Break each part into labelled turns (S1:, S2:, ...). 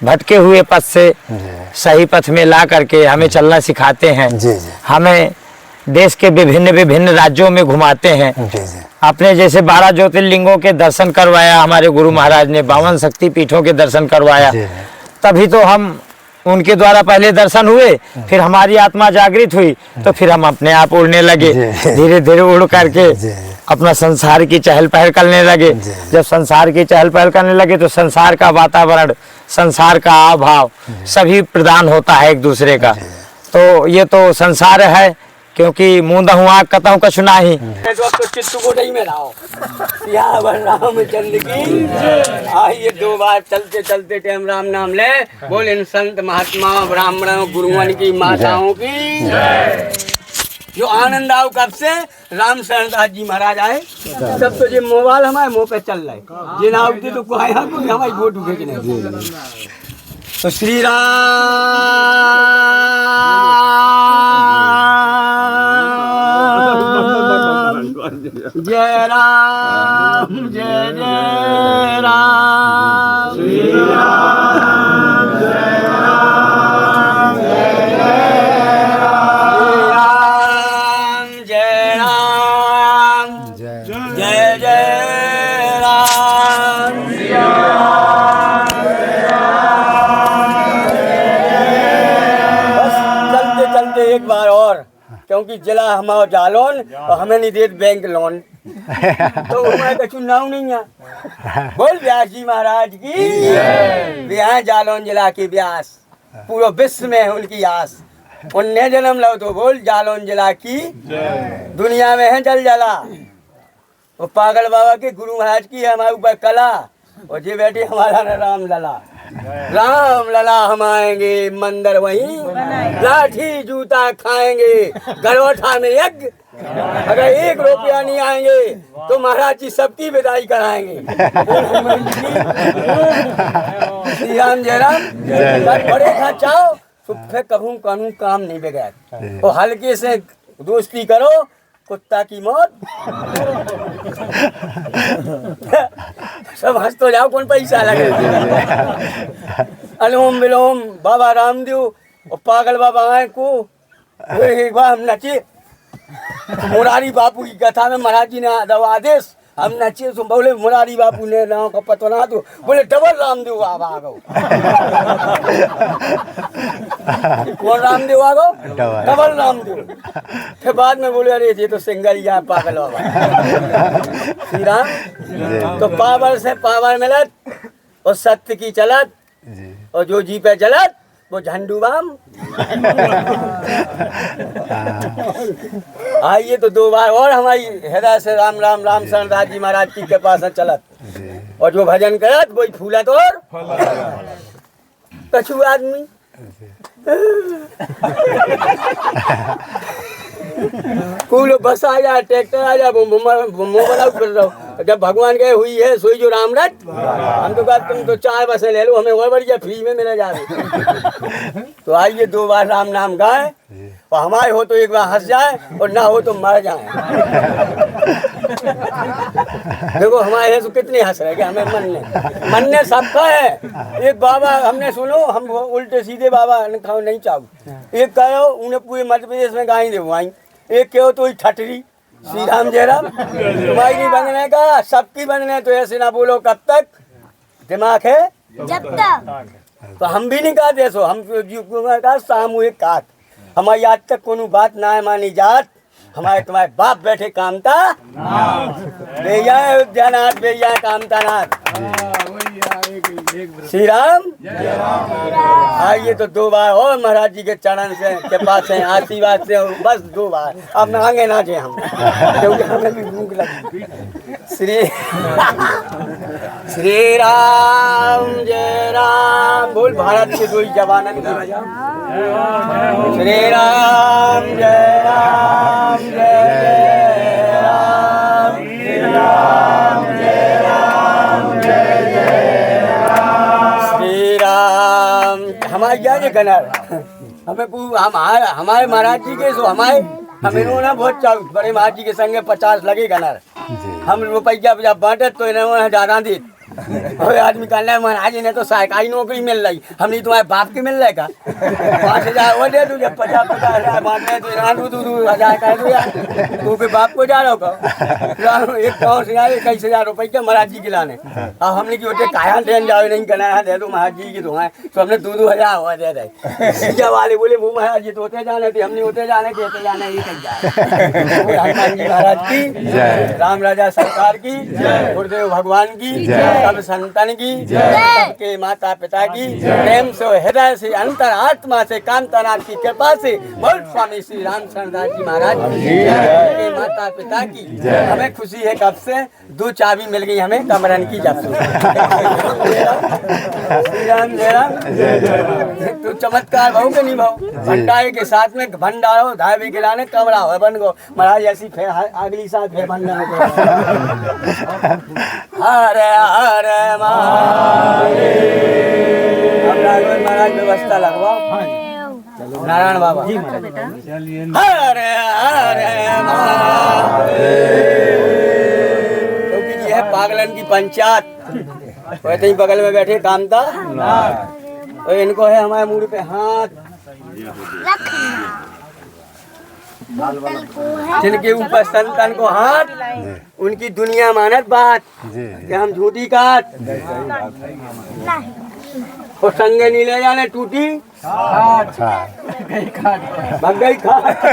S1: भटके हुए पथ से सही पथ में ला करके हमें चलना सिखाते हैं। हमें देश के विभिन्न विभिन्न राज्यों में घुमाते हैं। अपने जैसे 12 ज्योतिर्लिंगों के दर्शन करवाया हमारे गुरु महाराज ने, 52 शक्ति पीठों के दर्शन करवाया। तभी तो हम उनके द्वारा पहले दर्शन हुए, फिर हमारी आत्मा जागृत हुई, तो फिर हम अपने आप उड़ने लगे। धीरे धीरे उड़ करके अपना संसार की चहल पहल करने लगे। जब संसार की चहल पहल करने लगे तो संसार का वातावरण, संसार का आभाव सभी प्रदान होता है एक दूसरे का। तो ये तो संसार है, क्योंकि मुंदा हुआ कतौ कछु नाही।
S2: रामचंद्र की आइए 2 बार चलते चलते टाइम राम नाम ले बोले संत महात्मा ब्राह्मणों गुरुओं की माताओं की जो आनंद आओ कब से राम शरणदास जी महाराज आए। सब तो ये मोबाइल हमारे मुंह पे चल रहा है, ये ना उठते तो कोई हमारी फोटो खींचने। तो श्री जय राम जय जय राम, श्री राम जय राम जय जय राम, जय राम जय जय राम, श्री राम जय राम जय जय। बस चलते चलते एक बार और, क्योंकि जिला हमारा जालौन और हमें नहीं देते बैंक लोन, तो हमारे कछु नाव नहीं है। बोल व्यास जी महाराज की, बिहार जालौन जिला की व्यास, पूरा विश्व में है उनकी आस। उनने जन्म लो तो बोल जालौन जिला की, दुनिया में है जल जला। वो पागल बाबा के गुरु महाराज की है हमारे ऊपर कला, और जे बैठे हमारा न राम लला। राम लला हम आएंगे मंदिर वहीं, लाठी जूता खाएंगे गरोठा में यज्ञ। अगर 1 रुपया नहीं आएंगे तो महाराज जी सबकी विदाई कराएंगे। श्री राम जय राम। बड़े खा चाहो तो फिर कहूँ कानून काम नहीं बगैर, तो हल्के से दोस्ती करो कुत्ता की मौत। सब हंस तो जाओ, कौन पैसा लगे। अनुलोम विलोम बाबा रामदेव और पागल बाबा आए को एक बार हम नचे। मुरारी बापू की कथा में महाराज जी ने आदेश, हम नचे तो बोले मुरारी बापू ने नाम का पता ना, तो बोले डबल रामदेव बाबा आ गो। कौन रामदेव आ गो? डबल रामदेव। फिर बाद में बोले अरे ये तो सिंगल या पागल बाबा। श्री राम। तो पावर से पावर मिलत और सत्य की चलत, और जो जी पे चलत वो झंडू बाम। आइए तो 2 बार और हमारी हृदय से राम राम राम शरणदास जी महाराज की कृपा से चलत, और जो भजन करत वही फूलत और कछु आदमी। कुल बस आ जा, ट्रैक्टर आ जा, वो बनाओ कर रहा हूँ। जब भगवान गए हुई है सोई जो रामरथ, हम तो कहते तुम तो 4 बसें ले लो, हमें और बढ़िया फ्री में मिले जा रहे। तो आइए 2 बार राम नाम गाए, और हमारे हो तो एक बार हंस जाए और ना हो तो मर जाए। देखो हमारे हैं तो कितने हंस रहे, हमें मन ने सबका है। एक बाबा हमने सुनो, हम उल्टे सीधे बाबा नहीं चाहू। एक कहो उन्हें पूरे मध्य प्रदेश में गाई दे आई, एक कहो तो ठटरी। श्री राम जय राम। तुम्हारी नहीं बनने का, सबकी बनने, तो ऐसे ना बोलो कब तक दिमाग है जब तक। तो हम भी नहीं कहते सो, हम सामूहिक काट। हमारी आज तक कोनो बात ना है मानी जात, हमारे तुम्हारे बाप बैठे कामता उद्यानाथ बेया कामता नाथ। श्री राम। आइए तो 2 बार और महाराज जी के चरण से के पास से आशीर्वाद से, बस 2 बार, अब मांगे ना जे हम, क्योंकि हमें भी भूख लगी। श्री राम जय राम। बोल भारत के 2 जवानन की बजा। श्री राम जय राम जय जय राम, श्री राम जय राम जय जय राम, श्री राम। हमारे क्या ये गनर हमें हमारे महाराज जी के सो हमें इन्होंने बहुत चाहू। बड़े महाराज जी के संगे 50 लगे गनर, हम रुपया जब बांटे तो इन्होंने ज्यादा दी। अरे आदमी कहना है महाराज जी ने तो सरकारी नौकरी मिल रही, हमने तुम्हारे बाप के मिल रहा का 5,000 वो दे दूँ, जब 50,000 बांट रहे तो ईरान 2,000 कर दो यार, तू के बाप को जा रहा हो एक 21,000 रुपये के महाराज जी के लाने। अब हमने की होते काया ट्रेन जावे नहीं करना है, दे दो महाराज जी की तो है, तो हमने 2,000 हुआ दे दे। क्या वाले बोले वो महाराज जी तो होते जाने थे, हमने होते जाने कहते जाने ये कहीं जाए। हनुमान जी महाराज की, राम राजा सरकार की, गुरुदेव भगवान की, सब संतन की, सबके माता पिता की, प्रेम से हृदय से अंतर आत्मा से कांतानाथ की कृपा से बोल स्वामी श्री राम शरणदास जी महाराज के माता पिता की। हमें खुशी है कब से 2 चाबी मिल गई हमें कमरन की, जब से श्री राम जय राम। तो चमत्कार भाव के नहीं भाव, भंडारे के साथ में भंडारो धाबे के लाने कमरा हो बन गो महाराज, ऐसी फिर अगली साथ फिर भंडारा हरे हरे महाराज व्यवस्था लगवाओ नारायण बाबा। हरे हरे क्योंकि ये है पागलन की पंचायत, वैसे ही बगल में बैठे कामता, तो इनको है हमारे मुंह पे हाथ, जिनके ऊपर संतान को हाथ, उनकी दुनिया मानत बात कि हम झूठी काट और संगे नहीं ले जाने टूटी भग गई खाट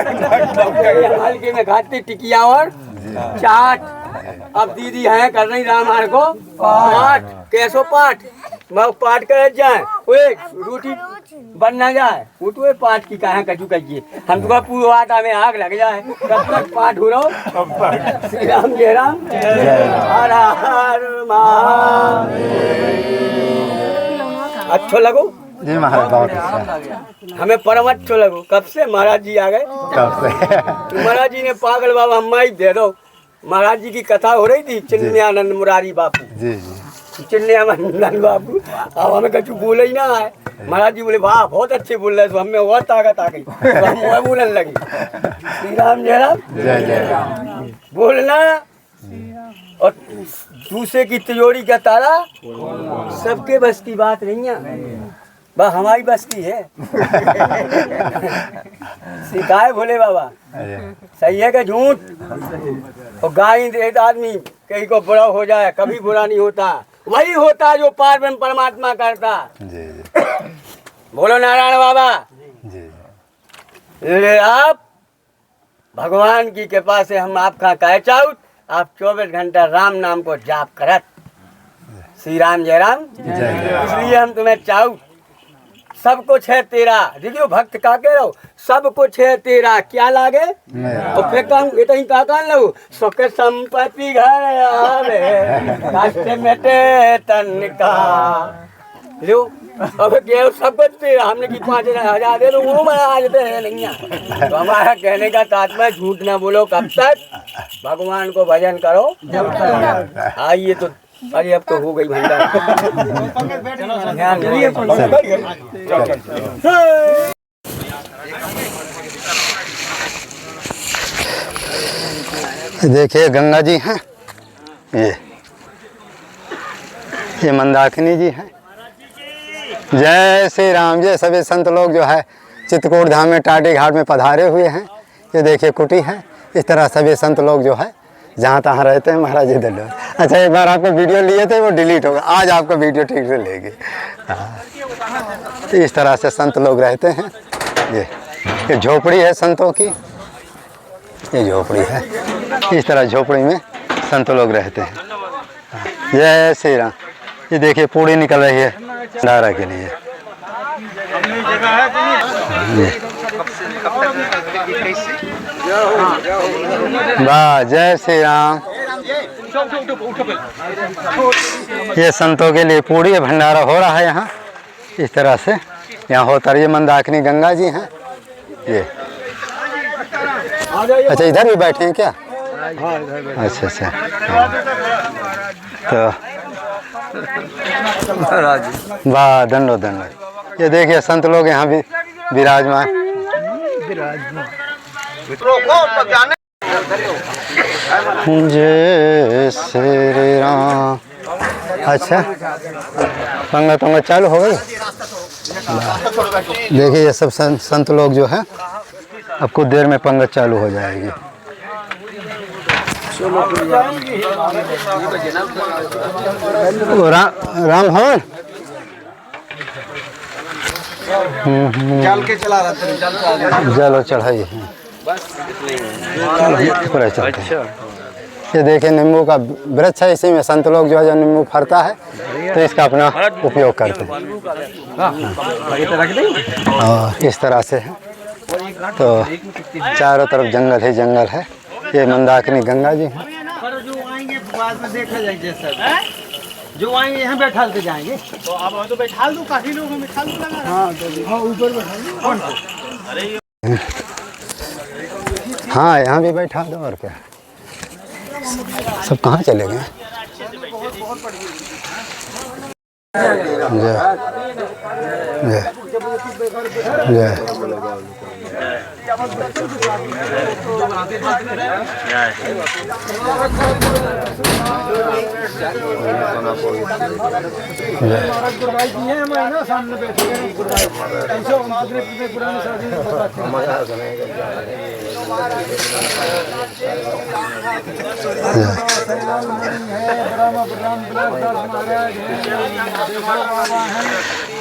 S2: हल्के में खाते टिकिया और चाट। अब दीदी है कर रही रामायण को पाठ, कैसो पाठ मैं पाठ कर जाए रोटी बन ना जाए, उठो पाठ की कहा कचू कहिए, हम तो पूरा आटा में आग लग जाए, कब तक पाठ हो रहा। श्री राम जय राम, हर हर महादेव। अच्छो लगो
S3: जी महाराज, बहुत अच्छा,
S2: हमें परम अच्छो लगो। कब से महाराज जी आ गए,
S3: कब से
S2: महाराज जी ने पागल बाबा हम ही दे दो। महाराज जी की कथा हो रही थी, चिन्मयानंद मुरारी बापू
S3: जी जी,
S2: चिन्मयानंद बापू, अब हमें कछु बोले ही ना है। महाराज जी बोले वाह बहुत अच्छे बोल रहे, तो हमें और ताकत आ गई, तो हम वह बोलने लगे श्री राम जय राम
S3: जय जय राम।
S2: बोलना। और दूसरे की तिजोरी का ताला सबके बस की बात नहीं है, बस हमारी बस की है। सिखाए भोले बाबा, सही है कि झूठ। और गाय देता आदमी कहीं को बुरा हो जाए, कभी बुरा नहीं होता, वही होता जो पार ब्रह्म परमात्मा करता।
S3: जी जी,
S2: बोलो नारायण बाबा
S3: जी।
S2: अरे आप भगवान की कृपा से हम आपका कह चाहूँ, आप 24 घंटा राम नाम को जाप करत, श्री राम जय राम। इसलिए हम तुम्हें चाहूँ, सब कुछ है तेरा, देखियो भक्त का कह रहो, सब कुछ है तेरा क्या लागे, और फिर काम ये तो ही का लो सुख संपत्ति घर आवे कष्ट मिटे तन का लो। अब क्या सब कुछ तेरा, हमने की 5,000 दे दो वो महाराज दे नहीं है। तो हमारा कहने का तात्पर्य झूठ ना बोलो, कब तक भगवान को भजन करो। आइए तो अरे अब तो हो गई भंडार, ध्यान दीजिए।
S3: देखिए गंगा जी हैं, ये मंदाकिनी जी हैं। जय श्री राम। ये सभी संत लोग जो है चित्रकूट धाम में टाटी घाट में पधारे हुए हैं। ये देखिए कुटी है, इस तरह सभी संत लोग जो है जहाँ तहाँ रहते हैं। महाराज जी दंडवत। अच्छा, एक बार आपको वीडियो लिए थे वो डिलीट हो गया, आज आपका वीडियो ठीक से लेंगे। तो इस तरह से संत लोग रहते हैं। ये झोपड़ी है संतों की, ये झोपड़ी है, इस तरह झोपड़ी में संत लोग रहते हैं। जय श्री राम। ये देखिए पूड़ी निकल रही है भंडारा के लिए। वाह, जय श्री राम। ये संतों के लिए पूड़ी भंडारा हो रहा है यहाँ, इस तरह से यहाँ होता है। ये मंदाकिनी गंगा जी हैं ये। अच्छा, इधर भी बैठे हैं क्या? अच्छा अच्छा, तो वाह, दंडो दंडो। ये देखिए संत लोग यहाँ भी विराजमान। जय श्री राम। अच्छा, पंगत पंगत चालू हो गई। देखिए ये सब संत लोग जो है अब कुछ देर में पंगत चालू हो जाएगी। राम भवन
S4: चल के चला रहा था,
S3: जल चढ़ाई है। अच्छा, ये देखिए नींबू का वृक्ष है, इसी में संत लोग जो है जब नींबू फरता है तो इसका अपना उपयोग करते हैं। और इस तरह से है, तो चारों तरफ जंगल ही जंगल है। ये मंदाकिनी गंगा जी हैं।
S4: जो आएंगे बाद में देखा जाएंगे सर, जो आएंगे यहाँ बैठा के जाएंगे। तो अब तो बैठा दो, काफी लोग में बैठा दो लगा। हाँ ऊपर बैठा दो।
S3: हाँ यहाँ भी बैठा दो, और क्या। सब कहाँ चले गए? जय जय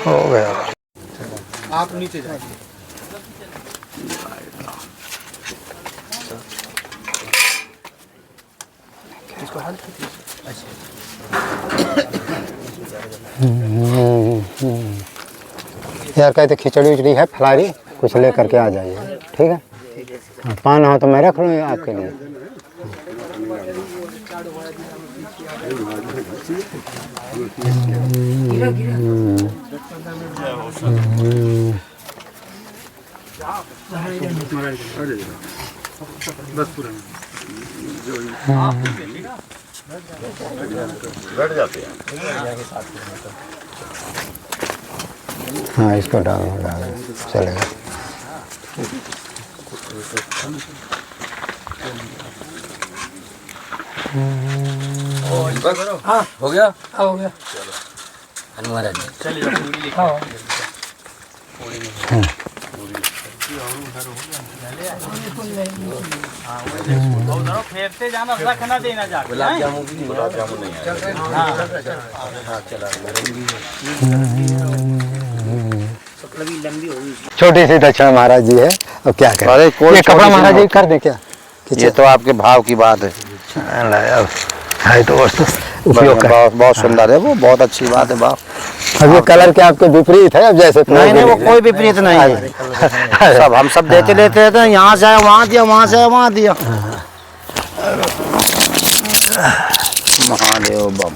S3: हो गया।
S4: आप नीचे जाइए।
S3: यार कहते खिचड़ी उचड़ी है फलारी, कुछ ले करके आ जाइए, ठीक है। पान हो तो मैं रख लूँगा आपके लिए।
S5: बैठ जाते हैं।
S3: हाँ इसको डाल चलेगा।
S2: हाँ हो गया, हाँ हो गया। हनुमान जी चलिए हाँ।
S4: फेरते जाना, रखना देना जा।
S5: गुलाब जामुन नहीं है।
S3: छोटी सी दक्षिणा महाराज जी है, और क्या करें।
S5: अरे कोई
S3: ये कपड़ा महाराज जी कर दे क्या?
S5: ये तो आपके भाव की बात है।
S3: है तो वस्तु उपयोग कर।
S5: बहुत सुंदर है वो, बहुत अच्छी बात है भाव।
S3: अब ये कलर के आपके विपरीत है, अब जैसे
S5: नहीं वो कोई विपरीत नहीं है। सब हम सब देते लेते थे, यहाँ से वहाँ दिया, वहाँ से वहाँ दिया। महादेव बम।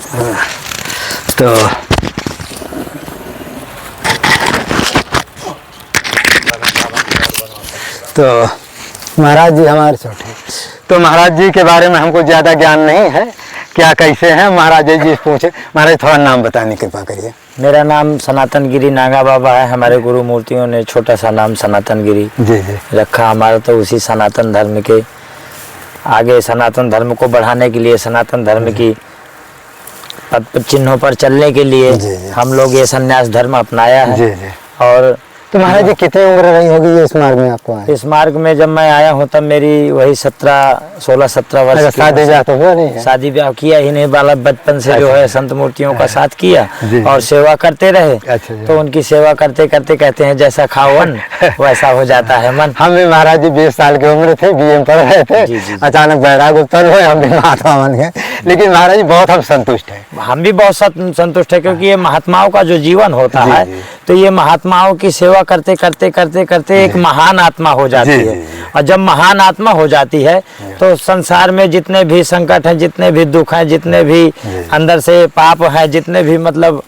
S3: तो महाराज जी हमारे छोटे, तो महाराज जी के बारे में हमको ज़्यादा ज्ञान नहीं है, क्या कैसे हैं महाराज जी पूछे। महाराज थोड़ा नाम बताने की कृपा करिए।
S1: मेरा नाम सनातन गिरी नागा बाबा है। हमारे गुरु मूर्तियों ने छोटा सा नाम सनातन गिरी
S3: जी जी
S1: रखा। हमारा तो उसी सनातन धर्म के आगे, सनातन धर्म को बढ़ाने के लिए, सनातन धर्म की पद चिन्हों पर चलने के लिए
S3: जी, जी।
S1: हम लोग ये संन्यास धर्म अपनाया है।
S3: जी जी।
S1: और
S3: तो महाराज जी कितनी उम्र रही होगी ये इस मार्ग में आपको आए?
S1: इस मार्ग में जब मैं आया हूँ तब मेरी वही 16-17 वर्ष की
S3: शादी ब्याह तो हुआ नहीं है?
S1: शादी ब्याह किया ही नहीं, बाला बचपन से जो है संत मूर्तियों का साथ किया और सेवा करते रहे।
S3: अच्छा जी।
S1: तो उनकी सेवा करते करते कहते हैं जैसा खाओ अन्न वैसा हो जाता है मन।
S3: हम भी महाराज जी 20 साल की उम्र थे, बीए में पढ़ रहे थे।
S1: जी, जी।
S3: अचानक बैराग उत्पन्न हुए, हम भी महात्मा बन गए। लेकिन महाराज जी बहुत हम संतुष्ट हैं।
S1: हम भी बहुत संतुष्ट है, क्योंकि ये महात्माओं का जो जीवन होता
S3: जी,
S1: है,
S3: जी।
S1: तो ये महात्माओं की सेवा करते करते करते करते एक महान आत्मा हो जाती
S3: जी,
S1: है।
S3: जी, जी।
S1: और जब महान आत्मा हो जाती है तो संसार में जितने भी संकट हैं, जितने भी दुख हैं, जितने भी अंदर से पाप हैं, जितने भी मतलब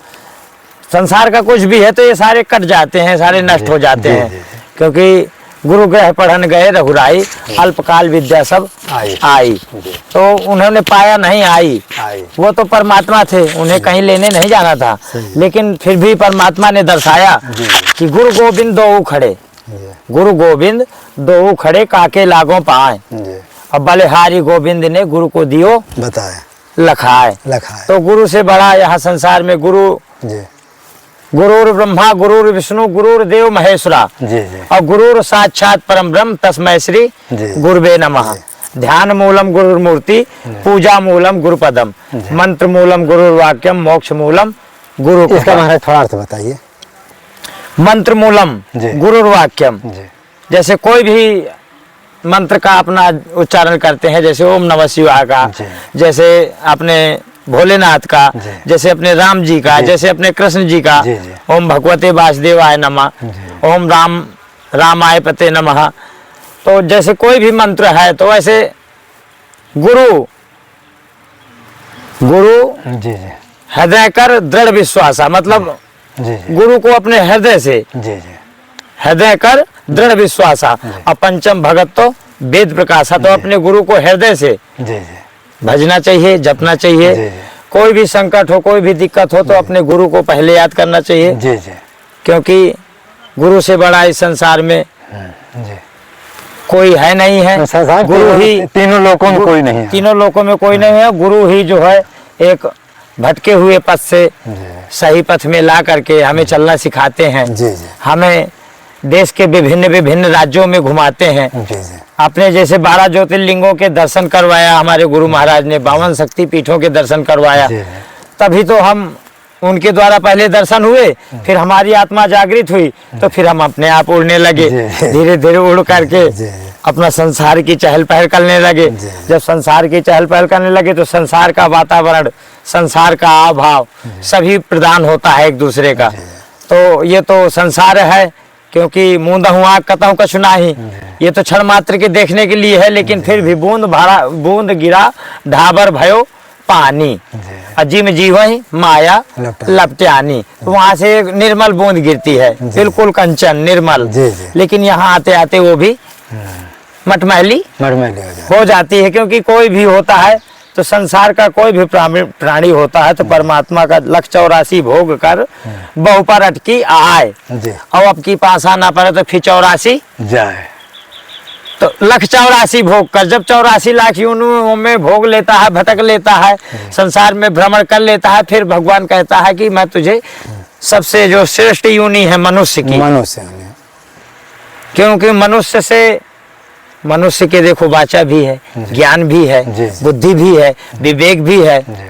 S1: संसार का कुछ भी है, तो ये सारे कट जाते हैं, सारे नष्ट हो जाते
S3: जी,
S1: हैं।
S3: जी, जी।
S1: क्योंकि गुरु ग्रह पढ़न गए रघुराई, अल्पकाल विद्या सब आई। तो उन्होंने पाया नहीं आई, वो तो परमात्मा थे, उन्हें कहीं लेने नहीं जाना था। लेकिन फिर भी परमात्मा ने दर्शाया कि गुरु गोविंद दो खड़े, गुरु गोविंद दो खड़े काके लागों पाए। अब बलिहारी गोविंद ने गुरु को दियो
S3: बताए
S1: लखाए।
S3: लखाए।
S1: तो गुरु से बड़ा यहाँ संसार में गुरु,
S3: जी
S1: गुरुर ब्रह्मा गुरुर विष्णु गुरुर देव महेश्वरा,
S3: जी जी
S1: और गुरुर साक्षात परम ब्रह्म तस्मै श्री
S3: जी।
S1: गुरुवे नमः। ध्यान मूलम गुरुर्मूर्ति, पूजा मूलम गुरुपदम, मंत्र मूलम गुरुर्वाक्यम, मोक्ष मूलम गुरु।
S3: इसका महाराज थोड़ा अर्थ बताइए।
S1: मंत्र मूलम
S3: जी।
S1: गुरुर्वाक्यम,
S3: जी
S1: जैसे कोई भी मंत्र का अपना उच्चारण करते हैं, जैसे ओम नमः शिवाय का,
S3: जी।
S1: जैसे अपने भोलेनाथ का,
S3: जी।
S1: जैसे अपने राम जी का,
S3: जी।
S1: जैसे अपने कृष्ण जी का,
S3: जी, जी।
S1: ओम भगवते वासुदेवाय नमः, ओम रामाय पते नमः। तो जैसे कोई भी मंत्र है तो ऐसे गुरु
S3: जी जी
S1: हृदय कर दृढ़ विश्वासा, मतलब
S3: जी जी
S1: गुरु को अपने हृदय से
S3: जी जी
S1: हृदय कर दृढ़ विश्वासा, और पंचम भगत तो वेद प्रकाशा। तो अपने गुरु को हृदय से
S3: जी जी
S1: भजना चाहिए, जपना चाहिए।
S3: जी, जी।
S1: कोई भी संकट हो, कोई भी दिक्कत हो तो अपने गुरु को पहले याद करना चाहिए,
S3: जी जी
S1: क्योंकि गुरु से बड़ा इस संसार में
S3: जी।
S1: कोई है नहीं है।
S3: संसार
S1: गुरु ही,
S3: तीनों लोकों में कोई नहीं है।
S1: तीनों लोकों में कोई नहीं है। गुरु ही जो है एक भटके हुए पथ से सही पथ में ला करके हमें चलना सिखाते हैं।
S3: जी जी
S1: हमें देश के विभिन्न विभिन्न राज्यों में घुमाते हैं।
S3: जी जी
S1: आपने जैसे 12 ज्योतिर्लिंगों के दर्शन करवाया, हमारे गुरु महाराज ने 52 शक्ति पीठों के दर्शन करवाया।
S3: जी।
S1: तभी तो हम उनके द्वारा पहले दर्शन हुए, फिर हमारी आत्मा जागृत हुई, तो फिर हम अपने आप उड़ने लगे।
S3: जी।
S1: धीरे धीरे उड़ करके
S3: जी।
S1: अपना संसार की चहल पहल करने लगे।
S3: जी।
S1: जब संसार की चहल पहल करने लगे तो संसार का वातावरण, संसार का आभाव सभी प्रदान होता है एक दूसरे का। तो ये तो संसार है, क्योंकि मूंदा हुआ कतहु कछु नाही, ये तो क्षण मात्र के देखने के लिए है, लेकिन फिर भी बूंद गिरा ढाबर भयो पानी, अजीम जीवहि माया लपट्यानी। तो वहां से एक निर्मल बूंद गिरती है, बिल्कुल कंचन निर्मल।
S3: जी, जी।
S1: लेकिन यहाँ आते आते वो भी मटमैली
S3: मरमैली हो जाए।
S1: हो जाती है, क्योंकि कोई भी होता है तो संसार का कोई भी प्राणी होता है तो परमात्मा का 184 भोग कर बहु पर अटकी आए,
S3: जी
S1: और अब की पासा ना पड़े तो फिर 84
S3: जाए।
S1: तो 184 भोग कर, जब 84 लाख योनियों में भोग लेता है, भटक लेता है, संसार में भ्रमण कर लेता है, फिर भगवान कहता है कि मैं तुझे सबसे जो श्रेष्ठ योनि है मनुष्य की,
S3: मनुष्य ने।
S1: क्योंकि मनुष्य के देखो वाचा भी है, ज्ञान भी है,
S3: जी।
S1: बुद्धि भी है, विवेक भी है।
S3: जी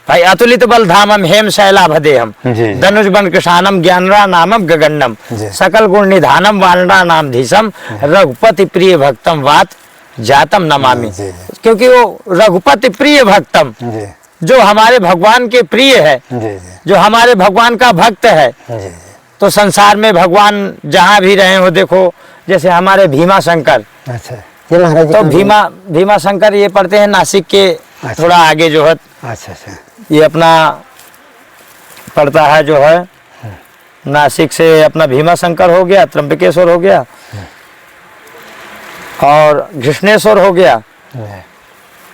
S1: भाई अतुलित बलधामम हेम शैलाभदेहम,
S3: जी।
S1: धनुष बन कृषानम ज्ञानरा नामम गगन्नम,
S3: जी।
S1: सकल गुण निधानम वानरा नाम धीसम, रघुपति प्रिय भक्तम वात जातम नमामि।
S3: जी।
S1: क्योंकि वो रघुपति प्रिय भक्तम,
S3: जी
S1: जो हमारे भगवान के प्रिय है,
S3: जी जी
S1: जो हमारे भगवान का भक्त है।
S3: जी
S1: तो संसार में भगवान जहाँ भी रहे हो, देखो जैसे हमारे भीमा शंकर,
S3: अच्छा ये महाराज जी
S1: तो
S3: कहाँ
S1: भीमा शंकर ये पढ़ते हैं नासिक के थोड़ा आगे जो है,
S3: अच्छा अच्छा
S1: ये अपना पड़ता है जो है नासिक से अपना भीमा शंकर हो गया, त्र्यंबकेश्वर हो गया और घृष्णेश्वर हो गया।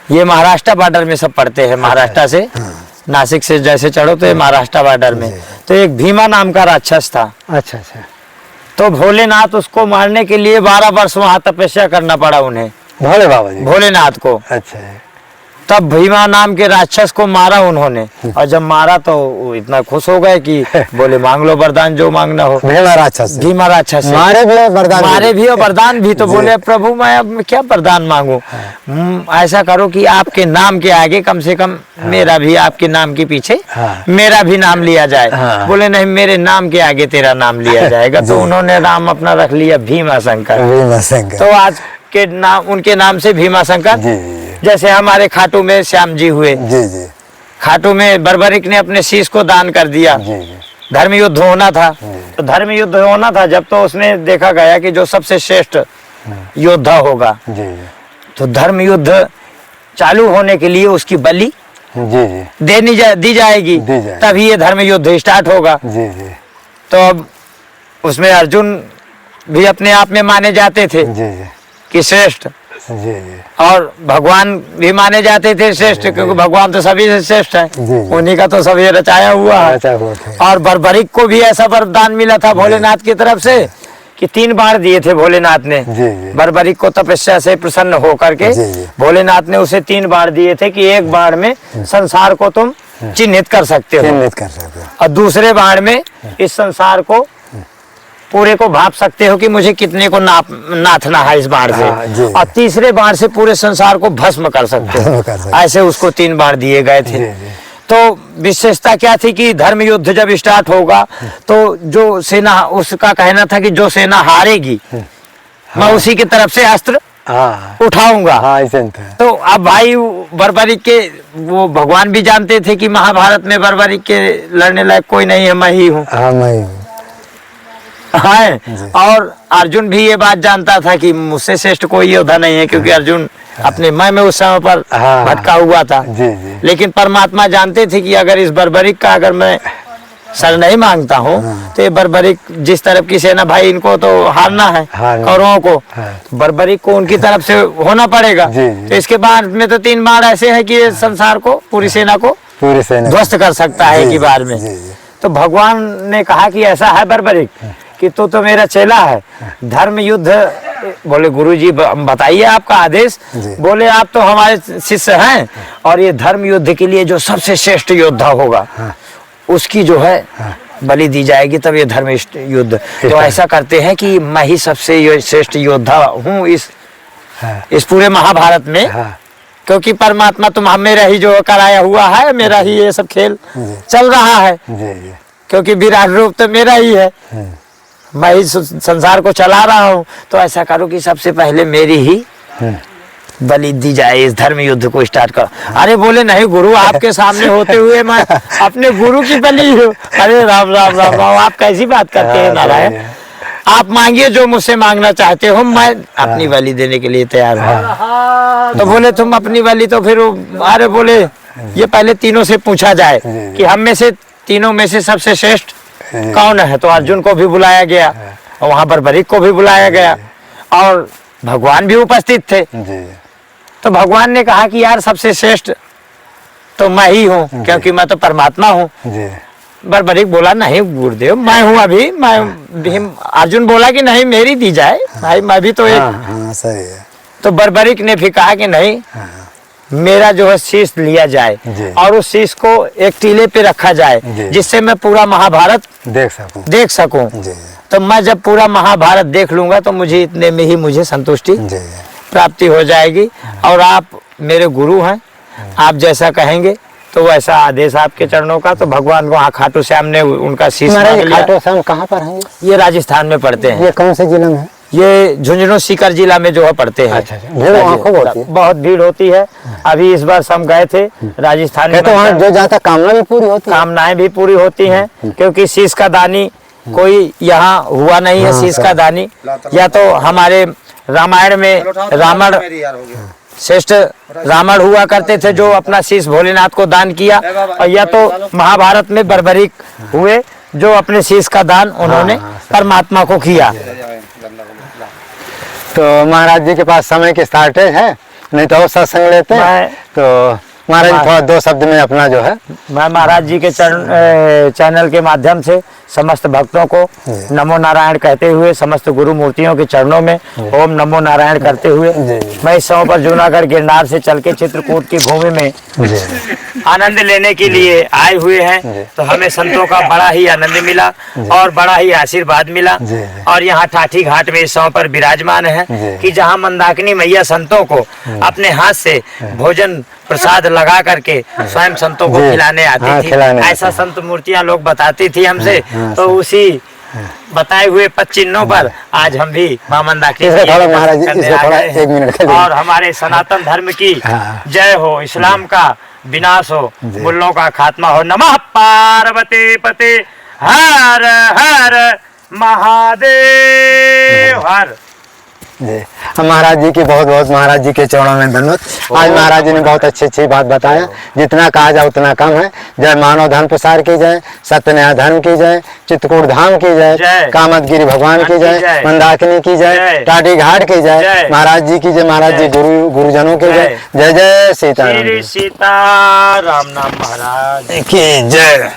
S1: ये महाराष्ट्र बॉर्डर में सब पड़ते हैं, महाराष्ट्र से नासिक से जैसे चढ़ो तो ये महाराष्ट्र बॉर्डर में। तो एक भीमा नाम का राक्षस था,
S3: अच्छा अच्छा
S1: तो भोलेनाथ उसको मारने के लिए 12 वर्ष वहां तपस्या करना पड़ा उन्हें,
S3: भोले बाबा जी।
S1: भोलेनाथ को।
S3: अच्छा
S1: तब भीमा नाम के राक्षस को मारा उन्होंने, और जब मारा तो वो इतना खुश हो गए कि बोले मांग लो वरदान जो मांगना हो।
S3: भीमा राक्षस
S1: भीमा राक्षस से।
S3: मारे भी और वरदान
S1: मारे भी और वरदान भी। तो
S3: जी।
S1: बोले प्रभु मैं अब क्या वरदान मांगू, ऐसा करो कि आपके नाम के आगे कम से कम मेरा भी, आपके नाम के पीछे मेरा भी नाम लिया जाए। बोले नहीं, मेरे नाम के आगे तेरा नाम लिया जाएगा। तो उन्होंने नाम अपना रख लिया भीमा शंकर।
S3: भीमा शंकर।
S1: तो आज के नाम, उनके नाम से भीमा शंकर।
S3: जी जी
S1: जैसे हमारे खाटू में श्याम जी हुए,
S3: जी जी
S1: खाटू में बर्बरिक ने अपने शीश को दान कर दिया।
S3: जी जी
S1: धर्म युद्ध होना था, तो धर्म युद्ध होना था जब, तो उसमें देखा गया कि जो सबसे श्रेष्ठ योद्धा होगा,
S3: जी जी
S1: तो धर्म युद्ध चालू होने के लिए उसकी बलि
S3: जी जी
S1: दी जाएगी,
S3: दी जाएगी।
S1: तभी ये धर्म युद्ध स्टार्ट होगा।
S3: जी जी
S1: तो अब उसमें अर्जुन भी अपने आप में माने जाते थे
S3: जी जी
S1: कि श्रेष्ठ,
S3: जी जी
S1: और भगवान भी माने जाते थे श्रेष्ठ, क्योंकि भगवान तो सभी से श्रेष्ठ है,
S3: जी।
S1: उन्हीं का तो सभी रचाया हुआ है।
S3: अच्छा हुआ थे।
S1: और बर्बरिक को भी ऐसा वरदान मिला था भोलेनाथ की तरफ से कि 3 बाण दिए थे भोलेनाथ ने
S3: जी।
S1: बर्बरिक को तपस्या से प्रसन्न होकर के।
S3: जी।
S1: भोलेनाथ ने उसे 3 बाण दिए थे कि एक बाण में संसार को तुम चिन्हित कर सकते हो
S3: चिन्हित कर सकते हो।
S1: और दूसरे बाण में इस संसार को पूरे को भाप सकते हो कि मुझे कितने को नाथना है इस बाण
S3: हाँ, जी।
S1: से, और तीसरे बाण से पूरे संसार को भस्म कर सकते
S3: भस्म
S1: हो।
S3: कर सकते।
S1: ऐसे उसको 3 बाण दिए गए थे।
S3: जी, जी।
S1: तो विशेषता क्या थी कि धर्म युद्ध जब स्टार्ट होगा तो जो सेना, उसका कहना था कि जो सेना हारेगी मैं उसी की तरफ से अस्त्र
S3: हाँ
S1: उठाऊंगा।
S3: हाँ, ऐसे था।
S1: तो अब भाई बर्बरिक के वो भगवान भी जानते थे कि महाभारत में बर्बरिक के लड़ने लायक कोई नहीं है, मैं ही हूँ।
S3: हाँ मैं हूँ।
S1: है, और अर्जुन भी ये बात जानता था कि मुझसे श्रेष्ठ कोई योद्धा नहीं है, क्योंकि अर्जुन अपने मैं में उस समय पर
S3: हाँ।
S1: भटका हुआ था।
S3: जी, जी।
S1: लेकिन परमात्मा जानते थे कि अगर इस बर्बरिक का अगर मैं सर नहीं मांगता हूँ तो ये बर्बरिक जिस तरफ की सेना, भाई इनको तो हारना है
S3: हारना।
S1: कौरवों को,
S3: हाँ।
S1: बर्बरिक को उनकी तरफ से होना पड़ेगा।
S3: जी, जी।
S1: तो इसके बाद में तो 3 बाण ऐसे है कि ये संसार को, पूरी सेना को
S3: पूरी सेना
S1: ध्वस्त कर सकता है
S3: जी,
S1: एक ही बार में।
S3: जी, जी।
S1: तो भगवान ने कहा कि ऐसा है बर्बरिक कि तो मेरा चेला है, धर्म युद्ध। बोले गुरुजी बताइए आपका आदेश।
S3: जी।
S1: बोले आप तो हमारे शिष्य हैं और ये धर्म युद्ध के लिए जो सबसे श्रेष्ठ योद्धा होगा उसकी जो है बलि दी जाएगी, तब ये धर्म युद्ध। तो ऐसा करते हैं कि मैं ही सबसे श्रेष्ठ योद्धा हूँ इस पूरे महाभारत में,
S3: हाँ।
S1: क्योंकि परमात्मा तुम हम मेरा ही जो कराया हुआ है, मेरा ही ये सब खेल चल रहा है,
S3: जी, जी।
S1: क्योंकि विराट रूप तो मेरा ही है, मैं ही संसार को चला रहा हूँ। तो ऐसा करो कि सबसे पहले मेरी ही बलि दी जाए, इस धर्म युद्ध को स्टार्ट करो। अरे बोले नहीं गुरु, आपके सामने होते हुए मैं अपने गुरु की बलि हूँ। अरे राम राम राम राम, आप कैसी बात करते हैं नारायण। आप मांगिए जो मुझसे मांगना चाहते हो, मैं अपनी बलि देने के लिए तैयार हूँ। तो बोले तुम अपनी बलि, तो फिर अरे बोले ये पहले तीनों से पूछा जाए कि हम में से तीनों में से सबसे श्रेष्ठ कौन है। तो अर्जुन को भी बुलाया गया और वहां बर्बरिक को भी बुलाया गया और भगवान भी उपस्थित थे।
S3: जी।
S1: तो भगवान ने कहा कि यार सबसे श्रेष्ठ तो मैं ही हूँ, क्योंकि मैं तो परमात्मा हूँ।
S3: जी।
S1: बर्बरिक बोला नहीं गुरुदेव मैं हूँ अभी, मैं। अर्जुन बोला कि नहीं मेरी दी जाए भाई, मैं भी तो एक।
S3: हाँ सही है।
S1: तो बर्बरिक ने भी कहा कि नहीं, मेरा जो है शीश लिया जाए
S3: जी।
S1: और उस शीश को एक टीले पे रखा जाए,
S3: जी।
S1: जिससे मैं पूरा महाभारत
S3: देख सकूं।
S1: जी।
S3: जी।
S1: तो मैं जब पूरा महाभारत देख लूंगा तो मुझे इतने में ही मुझे संतुष्टि
S3: जी।
S1: प्राप्ति हो जाएगी। और आप मेरे गुरु हैं, आप जैसा कहेंगे तो वैसा आदेश आपके चरणों का। तो भगवान को खाटू श्याम ने उनका शीश मांग लिया।
S3: खाटू श्याम कहाँ पर है?
S1: ये राजस्थान में पड़ते हैं।
S3: ये कौन से जिले में है?
S1: ये झुंझुनू सीकर जिला में जो है पड़ते हैं।
S3: अच्छा, भीड़ वहाँ खूब होती है?
S1: बहुत भीड़ होती है। अभी इस बार हम गए थे राजस्थान में।
S3: तो वहाँ जो जाता कामना भी पूरी होती है?
S1: कामनाएं भी पूरी होती हैं, क्योंकि शीश का दानी कोई यहाँ हुआ नहीं है। शीश का दानी या तो हमारे रामायण में रावण, श्रेष्ठ रावण हुआ करते थे जो अपना शीश भोलेनाथ को दान किया, और या तो महाभारत में बर्बरिक हुए जो अपने शीश का दान उन्होंने परमात्मा को किया।
S3: तो महाराज जी के पास समय की शॉर्टेज है, नहीं तो और सत्संग लेते हैं। तो महाराज जी थोड़ा 2 शब्द में अपना जो है।
S1: मैं महाराज जी के चैनल के माध्यम से समस्त भक्तों को नमो नारायण कहते हुए, समस्त गुरु मूर्तियों के चरणों में ओम नमो नारायण करते हुए, मैं इस समय पर जूनागढ़ गिरनार से चल के चित्रकूट की भूमि में आनंद लेने के लिए आए हुए हैं। तो हमें संतों का बड़ा ही आनंद मिला और बड़ा ही आशीर्वाद मिला। और यहाँ ठाठी घाट में इस समय पर विराजमान है कि जहाँ मंदाकिनी मैया संतों को अपने हाथ से भोजन प्रसाद लगा करके स्वयं संतों को खिलाने आती थी। ऐसा संत मूर्तियां लोग बताती थी हमसे। तो उसी बताए हुए पद चिन्हों पर आज हम भी मां मंदाकिनी और हमारे सनातन धर्म की जय हो, इस्लाम का विनाश हो, मुल्लों का खात्मा हो। नमः पार्वती पते हर हर महादेव हर।
S3: महाराज जी की बहुत बहुत महाराज जी के चरणों में धन्यवाद। आज महाराज जी ने बहुत अच्छी बात बताया, जितना कहा जाए उतना कम है। जय मानव धर्म प्रसार की जय, सत्य न्याय धर्म की जय, चित्रकूट धाम की जय, कामतगिरी भगवान की जय, मंदाकिनी की जय, टाटी घाट की जय, महाराज जी की जय, महाराज जी गुरुजनों की जय। जय जय सीताराम।
S1: सीताराम नाम महाराज
S3: की जय।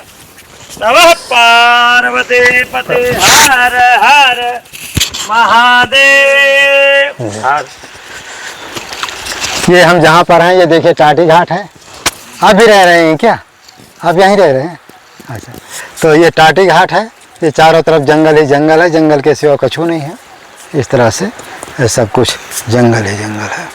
S1: नमः पार्वती पते हर हर महादेव।
S3: ये हम जहाँ पर हैं ये देखिए टाटी घाट है। आप भी रह रहे हैं क्या? आप यहीं रह रहे हैं? अच्छा, तो ये टाटी घाट है। ये चारों तरफ जंगल ही जंगल है, जंगल के सिवा कछु नहीं है। इस तरह से ये सब कुछ जंगल ही जंगल है।